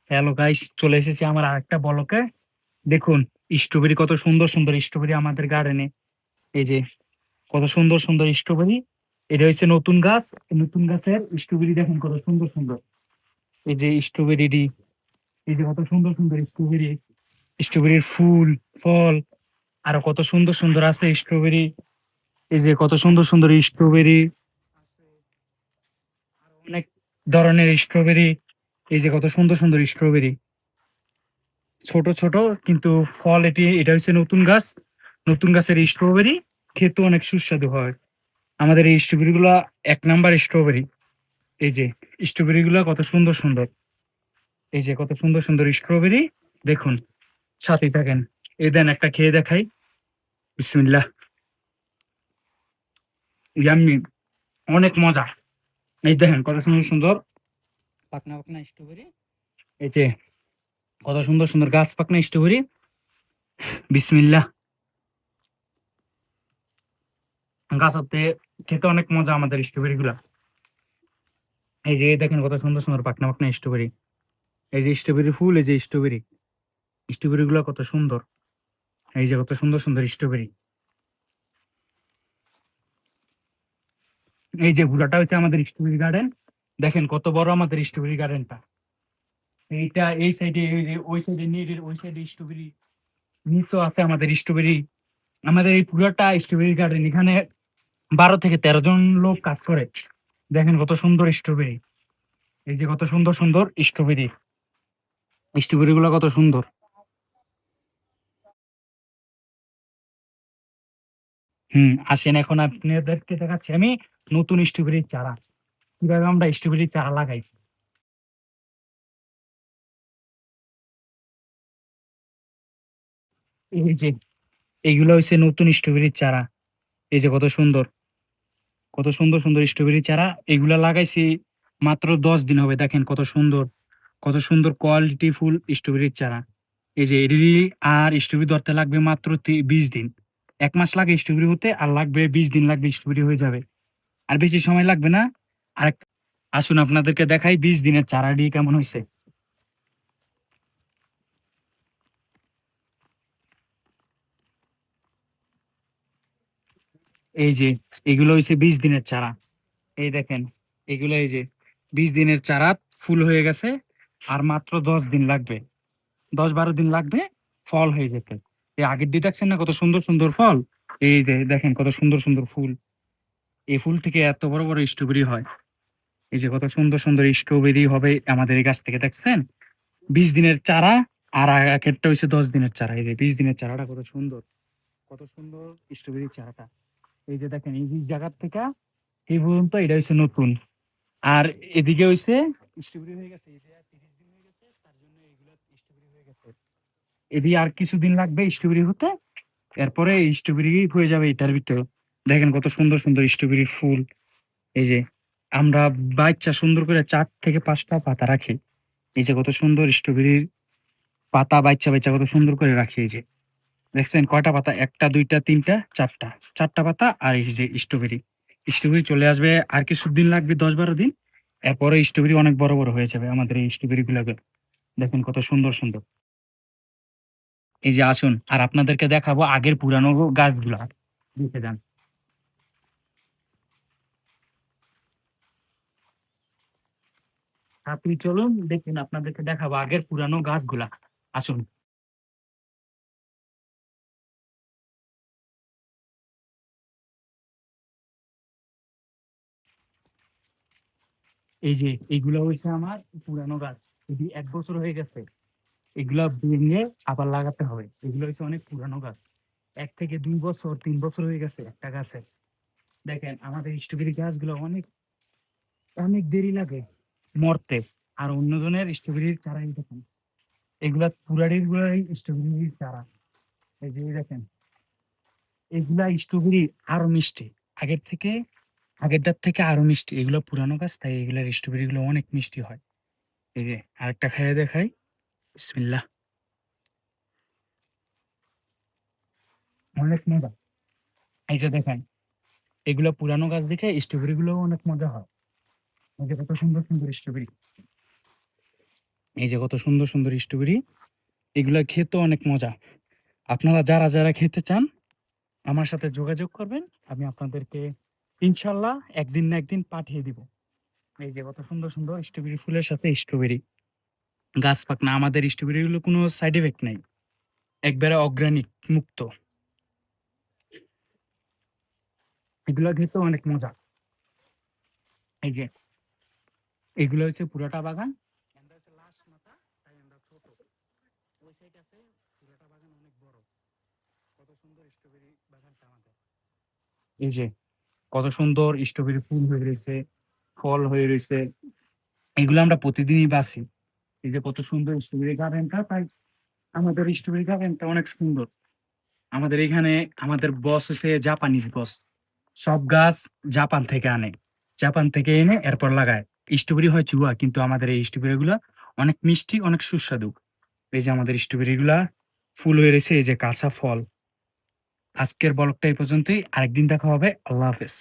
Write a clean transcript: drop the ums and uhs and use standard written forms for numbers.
Hello guys, চলে এসেছি আমার আরেকটা ব্লকে। দেখুন, স্ট্রবেরি কত সুন্দর সুন্দর স্ট্রবেরি আমাদের গার্ডেনে। এই যে কত সুন্দর সুন্দর স্ট্রবেরি। এটা হচ্ছে নতুন গাছ। এই নতুন গাছের স্ট্রবেরি দেখুন কত সুন্দর সুন্দর। এই যে স্ট্রবেরি, এই যে কত সুন্দর সুন্দর স্ট্রবেরি, স্ট্রবেরির ফুল, ফল আরো কত সুন্দর সুন্দর আছে স্ট্রবেরি। এই যে কত সুন্দর সুন্দর স্ট্রবেরি, অনেক ধরনের স্ট্রবেরি। এই যে কত সুন্দর সুন্দর স্ট্রবেরি, ছোট ছোট কিন্তু ফল। এটা হচ্ছে নতুন গাছ। নতুন গাছের স্ট্রবেরি খেতে অনেক সুস্বাদু হয়। আমাদের এই স্ট্রবেরি গুলা এক নাম্বার স্ট্রবেরি। এই যে স্ট্রবেরি গুলা কত সুন্দর সুন্দর। এই যে কত সুন্দর সুন্দর স্ট্রবেরি। দেখুন, সাথে থাকেন। এই দেন একটা খেয়ে দেখাই। বিসমিল্লাহ। ইয়াম্মি, অনেক মজা। এই দেখেন কত সুন্দর সুন্দর পাকনা পাকনা স্ট্রবেরি। এই যে কত সুন্দর সুন্দর গাছ পাকনা স্ট্রবেরি। বিসমিল্লাহ। গাছতে খেতে অনেক মজা আমাদের স্ট্রবেরি গুলা। এই যে দেখেন কত সুন্দর সুন্দর পাকনা পাকনা স্ট্রবেরি। এই যে স্ট্রবেরি ফুল, এই যে স্ট্রবেরি, স্ট্রবেরি গুলো কত সুন্দর। এই যে কত সুন্দর সুন্দর স্ট্রবেরি। এই যে ঘোড়াটা হচ্ছে আমাদের স্ট্রবেরি গার্ডেন। দেখেন কত বড় আমাদের স্ট্রবেরি গার্ডেনটা। এইটা এই সাইডে, ওই সাইডে নেটের ওই সাইডে স্ট্রবেরি, নিচও আছে আমাদের স্ট্রবেরি। আমাদের এই পুরোটা স্ট্রবেরি গার্ডেন। এখানে 12 থেকে 13 জন লোক কাজ করে। দেখেন কত সুন্দর স্ট্রবেরি। এই যে কত সুন্দর সুন্দর স্ট্রবেরি, স্ট্রবেরি গুলো কত সুন্দর। আসেন এখন আপনাদেরকে দেখাচ্ছি আমি নতুন স্ট্রবেরির চারা, কিভাবে আমরা স্ট্রবেরির চারা লাগাই। এই যে এইগুলো হচ্ছে নতুন স্ট্রবেরির চারা। এই যে কত সুন্দর, কত সুন্দর সুন্দর স্ট্রবেরি চারা। এগুলা লাগাইছি মাত্র 10 দিন হবে। দেখেন কত সুন্দর, কত সুন্দর কোয়ালিটি ফুল স্ট্রবেরির চারা। এই যে এটি। আর স্ট্রবেরি ধরতে লাগবে মাত্র 20 দিন। 1 মাস লাগে স্ট্রবেরি হতে, আর লাগবে 20 দিন লাগবে স্ট্রবেরি হয়ে যাবে। আর বেশি সময় লাগবে না। আর আসুন আপনাদেরকে দেখাই 20 দিনের চারাটি কেমন হয়েছে। এই যে এগুলো হচ্ছে 20 দিনের চারা। এই দেখেন, এগুলো এই যে 20 দিনের চারা ফুল হয়ে গেছে। আর মাত্র 10 দিন লাগবে, 10-12 দিন লাগবে ফল হয়ে যেতে। এই আগের দিয়ে দেখছেন না কত সুন্দর সুন্দর ফল। এই যে দেখেন কত সুন্দর সুন্দর ফুল। এই ফুল থেকে এত বড় বড় স্ট্রবেরি হয়। এই যে কত সুন্দর সুন্দর স্ট্রবেরি হবে আমাদের এই গাছ থেকে, দেখছেন? 20 দিনের চারা। আর এক একটা হচ্ছে 10 দিনের চারা। এই যে 20 দিনের চারাটা কত সুন্দর, কত সুন্দর স্ট্রবেরির চারাটা। এই যে দেখেন এই জায়গার থেকে এই পর্যন্ত এটা হচ্ছে নতুন। আর এদিকে হইছে স্ট্রবেরি হয়ে গেছে। এই যে 30 দিন হয়ে গেছে, তার জন্য এগুলো স্ট্রবেরি হয়ে গেছে। এদিকে আর কিছুদিন লাগবে স্ট্রবেরি হতে। এরপরে স্ট্রবেরি হয়ে যাবে এটার ভিতরে। দেখেন কত সুন্দর সুন্দর স্ট্রবেরির ফুল। এই যে আমরা বাচ্চা সুন্দর করে 4 থেকে 5টা পাতা রাখি। এই যে কত সুন্দর স্ট্রবেরির পাতা বাচ্চা বাচ্চা কত সুন্দর করে রাখি। এই যে দেখছেন কয়টা পাতা, 1টা 2টা 3টা 4টা, 4টা পাতা। আর এই যে স্ট্রবেরি, স্ট্রবেরি চলে আসবে আর কিছুদিন লাগবে, 10-12 দিন। এরপরে স্ট্রবেরি অনেক বড় বড় হয়ে যাবে আমাদের এই স্ট্রবেরি গুলাকে। দেখেন কত সুন্দর সুন্দর। এই যে আসুন আর আপনাদেরকে দেখাবো আগের পুরানো গাছগুলা। দেখে যান। আপনি চলুন দেখুন, আপনাদেরকে দেখাবো আগের পুরানো গাছগুলা। আসুন। এই যে এইগুলা হয়েছে আমার পুরানো গাছ। এটি 1 বছর হয়ে গেছে। এগুলা ভেঙে আবার লাগাতে হবে। এগুলো হচ্ছে অনেক পুরানো গাছ। 1 থেকে 2 বছর 3 বছর হয়ে গেছে একটা গাছে। দেখেন আমাদের স্ট্রবেরি গাছগুলো অনেক অনেক দেরি লাগে মরতে। আর অন্যজনের স্ট্রবেরির চারা এই দেখেন, এগুলা পুরাড়ির গুলাই স্ট্রবেরির চারা। এই যে দেখেন, এগুলা স্ট্রবেরি আরো মিষ্টি আগের থেকে, আগেরটার থেকে আরো মিষ্টি। এগুলো পুরানো গাছ, তাই এগুলার স্ট্রবেরি গুলো অনেক মিষ্টি হয়। এই যে আরেকটা খাইয়ে দেখাই। বিসমিল্লাহ। অনেক মজা। এই যে দেখেন, এগুলো পুরানো গাছ দেখে স্ট্রবেরি গুলো অনেক মজা হয়। এই যে কত সুন্দর সুন্দর স্ট্রবেরি। এই যে কত সুন্দর সুন্দর স্ট্রবেরি, এগুলা খেতে অনেক মজা। আপনারা যারা যারা খেতে চান আমার সাথে যোগাযোগ করবেন, আমি আপনাদেরকে ইনশাল্লাহ একদিন না একদিন পাঠিয়ে দিব। এই যে কত সুন্দর সুন্দর স্ট্রবেরি ফুলের সাথে স্ট্রবেরি গাছ পাকনা। আমাদের স্ট্রবেরি গুলো কোনো সাইড এফেক্ট নাই, একবারে অর্গানিক মুক্ত। এগুলো খেতে অনেক মজা। এই যে এগুলো হচ্ছে পুরাটা বাগান, এন্ড হচ্ছে লাস্ট মাথা, তাই আমরা ছোট। ওই সাইড আছে পুরাটা বাগান অনেক বড়। কত সুন্দর স্ট্রবেরি বাগানটা আমাদের। এই যে কত সুন্দর স্ট্রবেরি ফুল হয়ে রয়েছে, ফল হয়ে রয়েছে। এগুলো আমরা প্রতিদিনই বাছি। এই যে কত সুন্দর স্ট্রবেরি গার্ডেনটা, তাই আমাদের স্ট্রবেরি গার্ডেনটা অনেক সুন্দর। আমাদের এখানে আমাদের বস হচ্ছে জাপানিজ বস। সব গাছ জাপান থেকে আনে। জাপান থেকে এনে এরপর লাগায়। স্ট্রবেরি হয় চুয়া, কিন্তু আমাদের এই স্ট্রবেরি গুলা অনেক মিষ্টি, অনেক সুস্বাদু। এই যে আমাদের স্ট্রবেরি গুলা ফুল হয়ে রয়েছে, এই যে কাঁচা ফল। আজকের ব্লগটা এই পর্যন্তই, আরেকদিন দেখা হবে। আল্লাহ হাফেজ।